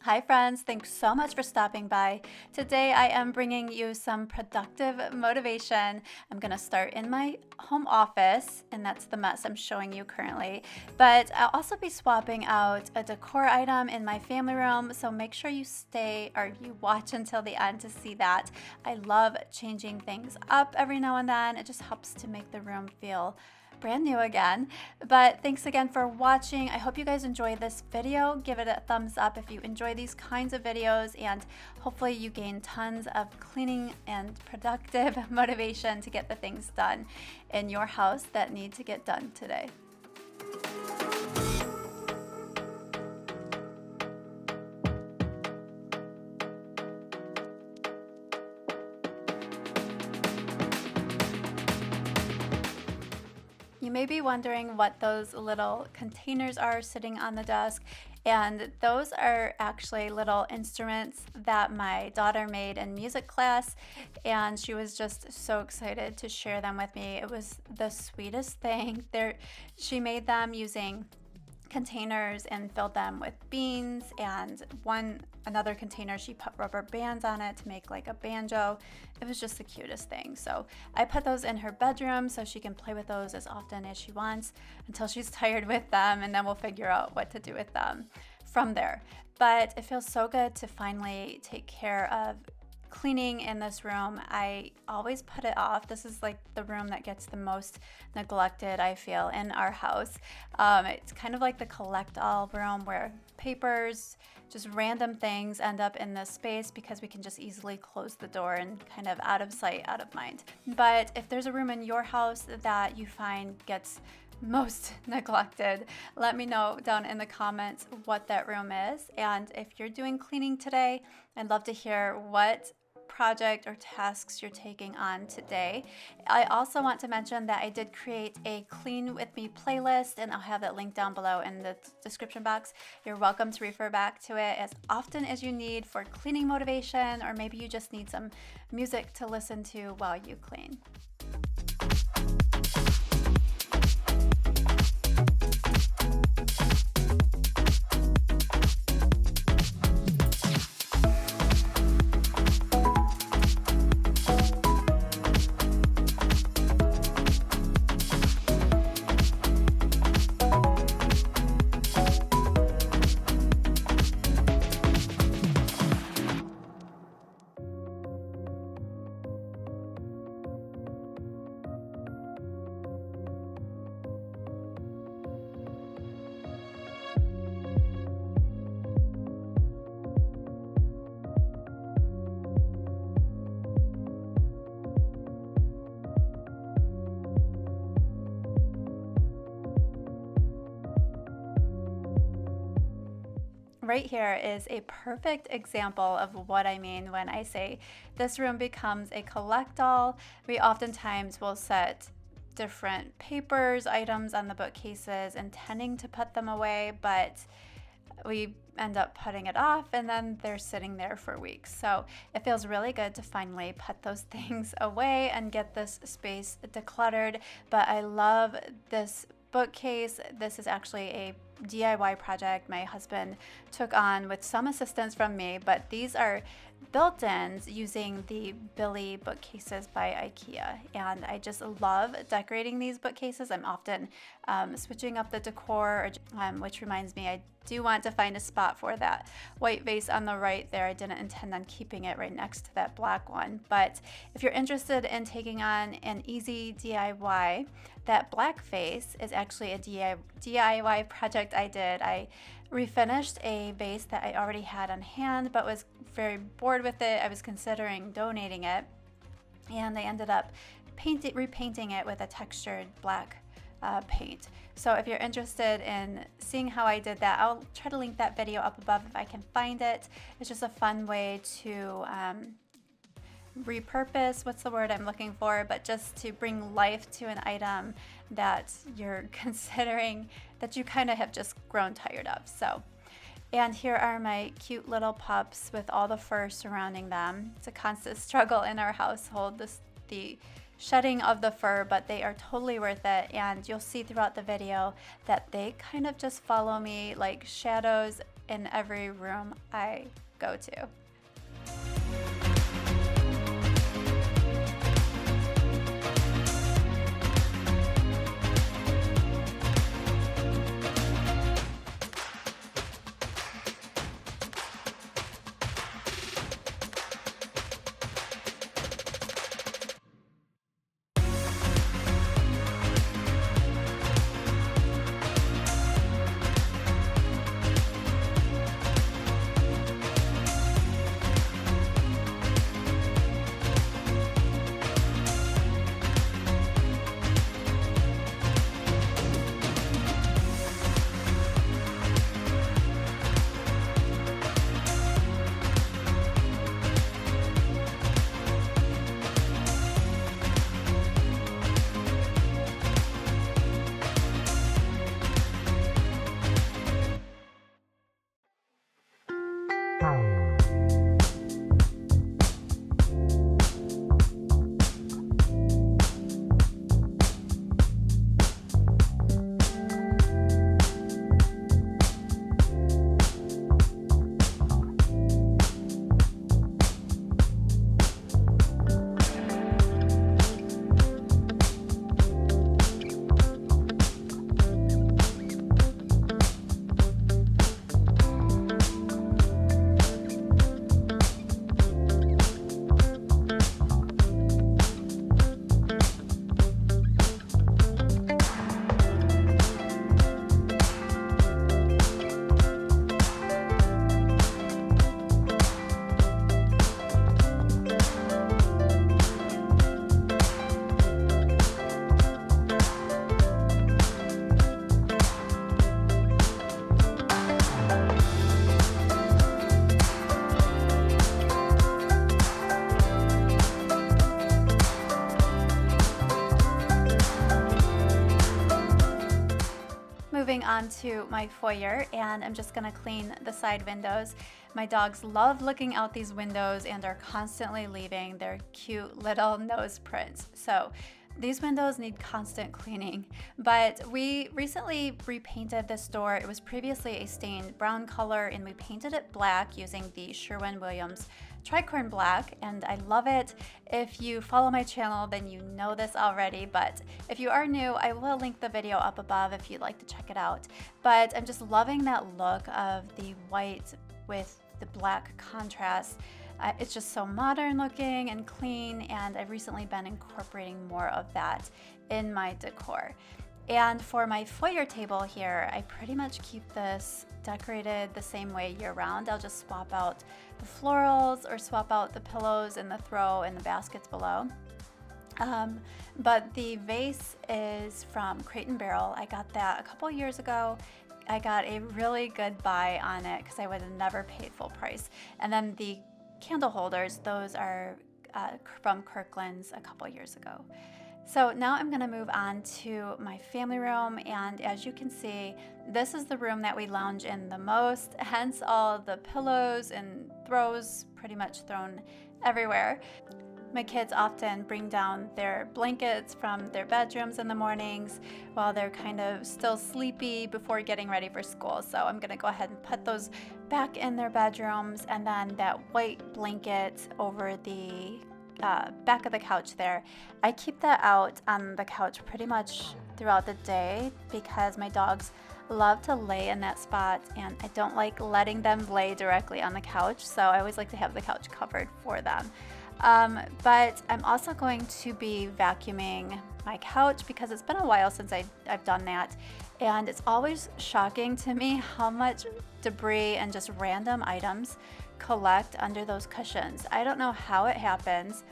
Hi friends, thanks so much for stopping by. Today I am bringing you some productive motivation. I'm going to start in my home office, and that's the mess I'm showing you currently. But I'll also be swapping out a decor item in my family room, so make sure you stay or you watch until the end to see that. I love changing things up every now and then. It just helps to make the room feel brand new again. But thanks again for watching. I hope you guys enjoy this video. Give it a thumbs up if you enjoy these kinds of videos, and hopefully you gain tons of cleaning and productive motivation to get the things done in your house that need to get done today. You may be wondering what those little containers are sitting on the desk, and those are actually little instruments that my daughter made in music class, and she was just so excited to share them with me. It was the sweetest thing. She made them using containers and filled them with beans, and another container she put rubber bands on it to make like a banjo. It was just the cutest thing. So I put those in her bedroom so she can play with those as often as she wants until she's tired with them, and then we'll figure out what to do with them from there. But it feels so good to finally take care of cleaning in this room. I always put it off. This is like the room that gets the most neglected, I feel, in our house. It's kind of like the collect-all room where papers, just random things end up in this space because we can just easily close the door and kind of out of sight, out of mind. But if there's a room in your house that you find gets most neglected, let me know down in the comments what that room is. And if you're doing cleaning today, I'd love to hear what project or tasks you're taking on today. I also want to mention that I did create a Clean With Me playlist, and I'll have that link down below in the description box. You're welcome to refer back to it as often as you need for cleaning motivation, or maybe you just need some music to listen to while you clean. Right here is a perfect example of what I mean when I say this room becomes a collect-all. We oftentimes will set different papers, items on the bookcases, intending to put them away, but we end up putting it off, and then they're sitting there for weeks. So it feels really good to finally put those things away and get this space decluttered. But I love this bookcase. This is actually a DIY project my husband took on with some assistance from me, but these are built-ins using the Billy bookcases by IKEA, and I just love decorating these bookcases. I'm often switching up the decor, which reminds me, I do want to find a spot for that white vase on the right there. I didn't intend on keeping it right next to that black one, but if you're interested in taking on an easy DIY, that black vase is actually a DIY project I did. I refinished a vase that I already had on hand but was very bored with it. I was considering donating it, and I ended up repainting it with a textured black paint. So if you're interested in seeing how I did that, I'll try to link that video up above if I can find it. It's just a fun way to repurpose, what's the word I'm looking for, but just to bring life to an item that you're considering that you kind of have just grown tired of. So, and here are my cute little pups with all the fur surrounding them. It's a constant struggle in our household, the shedding of the fur, but they are totally worth it, and you'll see throughout the video that they kind of just follow me like shadows in every room I go to. Moving on to my foyer, and I'm just gonna clean the side windows. My dogs love looking out these windows and are constantly leaving their cute little nose prints. So these windows need constant cleaning, but we recently repainted this door. It was previously a stained brown color, and we painted it black using the Sherwin-Williams tricorn black, and I love it. If you follow my channel, then you know this already, but if you are new, I will link the video up above if you'd like to check it out. But I'm just loving that look of the white with the black contrast. It's just so modern looking and clean, and I've recently been incorporating more of that in my decor. And for my foyer table here, I pretty much keep this decorated the same way year round. I'll just swap out the florals or swap out the pillows in the throw and the baskets below. But the vase is from Crate and Barrel. I got that a couple years ago. I got a really good buy on it because I would have never paid full price. And then the candle holders, those are from Kirkland's a couple years ago. So now I'm going to move on to my family room, and as you can see, this is the room that we lounge in the most, hence all the pillows and throws pretty much thrown everywhere. My kids often bring down their blankets from their bedrooms in the mornings while they're kind of still sleepy before getting ready for school. So I'm going to go ahead and put those back in their bedrooms, and then that white blanket over the back of the couch there. I keep that out on the couch pretty much throughout the day because my dogs love to lay in that spot, and I don't like letting them lay directly on the couch, so I always like to have the couch covered for them. But I'm also going to be vacuuming my couch because it's been a while since I've done that, and it's always shocking to me how much debris and just random items collect under those cushions. I don't know how it happens,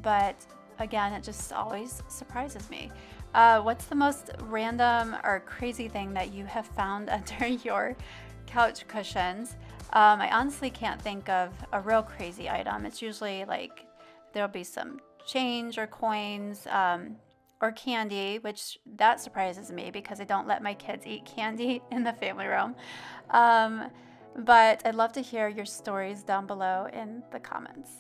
but again, it just always surprises me. What's the most random or crazy thing that you have found under your couch cushions? I honestly can't think of a real crazy item. It's usually like there'll be some change or coins or candy, which that surprises me because I don't let my kids eat candy in the family room. But I'd love to hear your stories down below in the comments.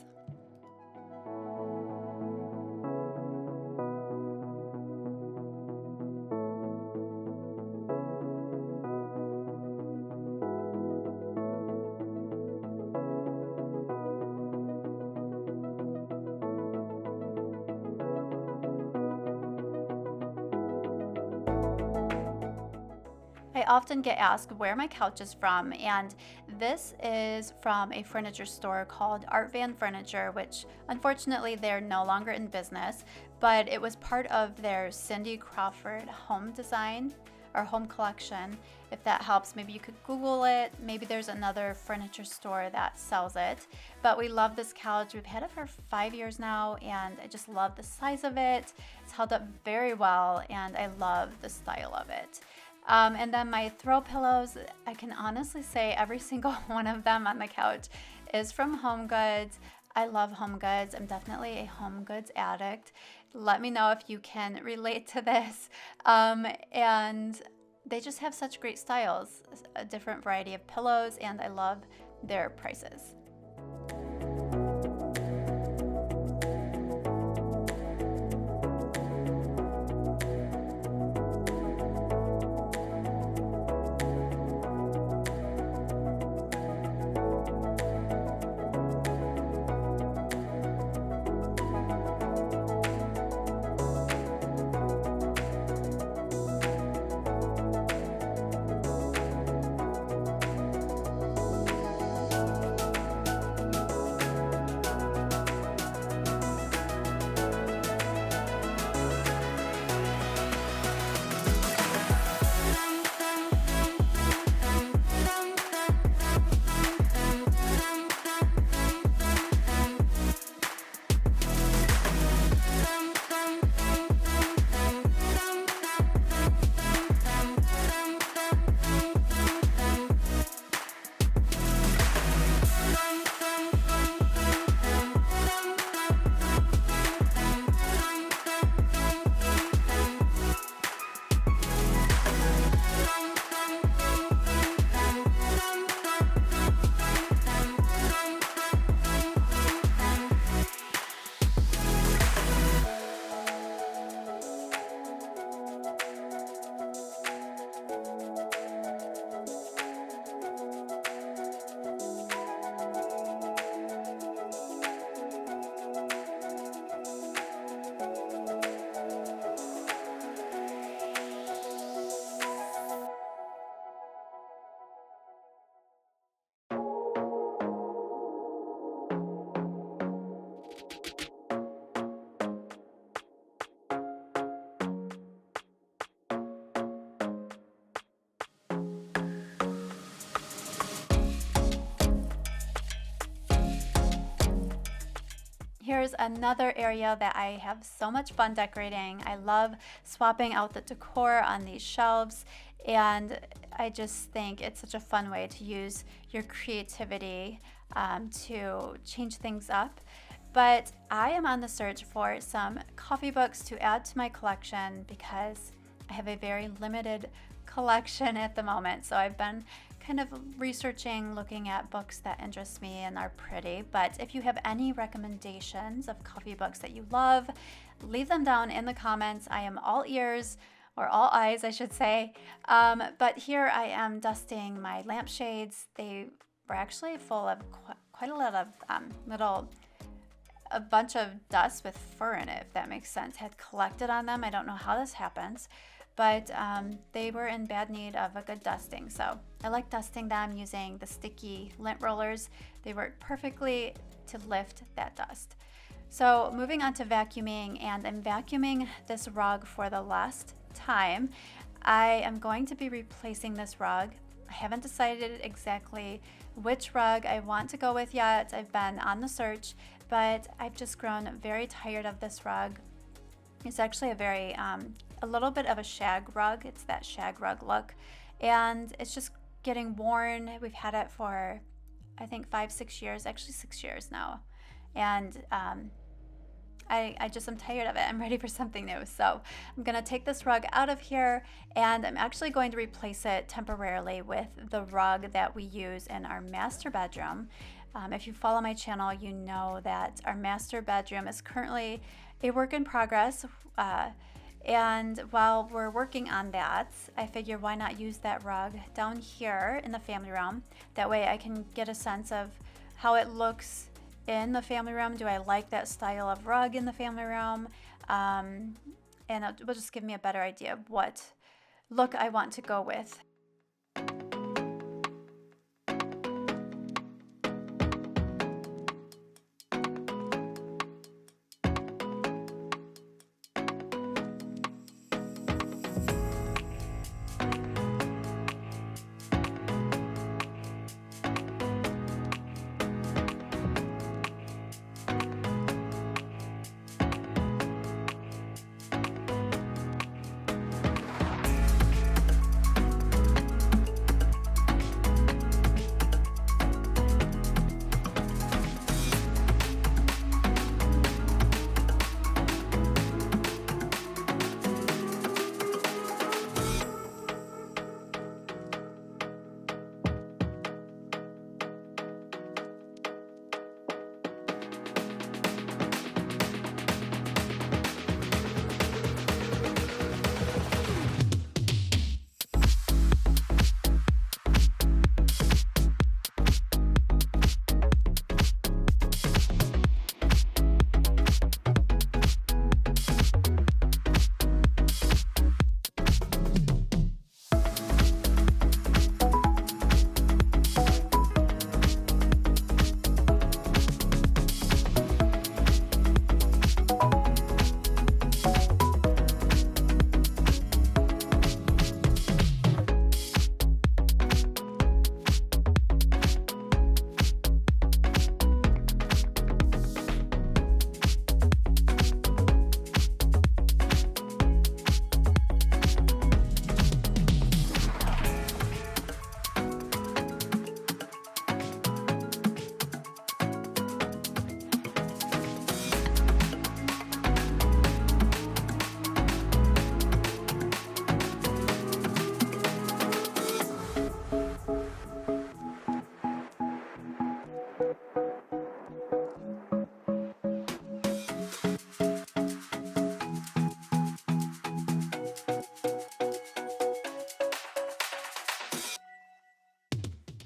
I often get asked where my couch is from, and this is from a furniture store called Art Van Furniture, which unfortunately they're no longer in business, but it was part of their Cindy Crawford home design or home collection. If that helps, maybe you could Google it. Maybe there's another furniture store that sells it. But we love this couch. We've had it for 5 years now, and I just love the size of it. It's held up very well, and I love the style of it. And then my throw pillows, I can honestly say every single one of them on the couch is from Home Goods. I love Home Goods. I'm definitely a Home Goods addict. Let me know if you can relate to this. And they just have such great styles, a different variety of pillows, and I love their prices. Here's another area that I have so much fun decorating. I love swapping out the decor on these shelves, and I just think it's such a fun way to use your creativity to change things up. But I am on the search for some coffee books to add to my collection because I have a very limited collection at the moment. So I've been kind of researching, looking at books that interest me and are pretty. But if you have any recommendations of coffee books that you love, leave them down in the comments. I am all ears, or all eyes, I should say. But here I am dusting my lampshades. They were actually full of quite a lot of a bunch of dust with fur in it, if that makes sense, had collected on them. I don't know how this happens, but they were in bad need of a good dusting. So I like dusting them using the sticky lint rollers. They work perfectly to lift that dust. So moving on to vacuuming, and I'm vacuuming this rug for the last time. I am going to be replacing this rug. I haven't decided exactly which rug I want to go with yet. I've been on the search, but I've just grown very tired of this rug. It's actually a little bit of a shag rug. It's that shag rug look, and it's just getting worn. We've had it for, I think, 5-6 years, actually 6 years now, and I just am tired of it. I'm ready for something new. So I'm gonna take this rug out of here, and I'm actually going to replace it temporarily with the rug that we use in our master bedroom. If you follow my channel, you know that our master bedroom is currently a work in progress. And while we're working on that, I figure why not use that rug down here in the family room. That way I can get a sense of how it looks in the family room. Do I like that style of rug in the family room? And it will just give me a better idea of what look I want to go with.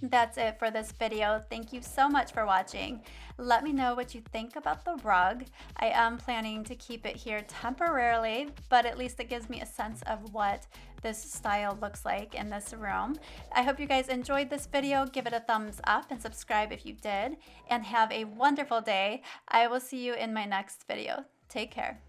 That's it for this video. Thank you so much for watching. Let me know what you think about the rug. I am planning to keep it here temporarily, but at least it gives me a sense of what this style looks like in this room. I hope you guys enjoyed this video. Give it a thumbs up and subscribe if you did, and have a wonderful day. I will see you in my next video. Take care.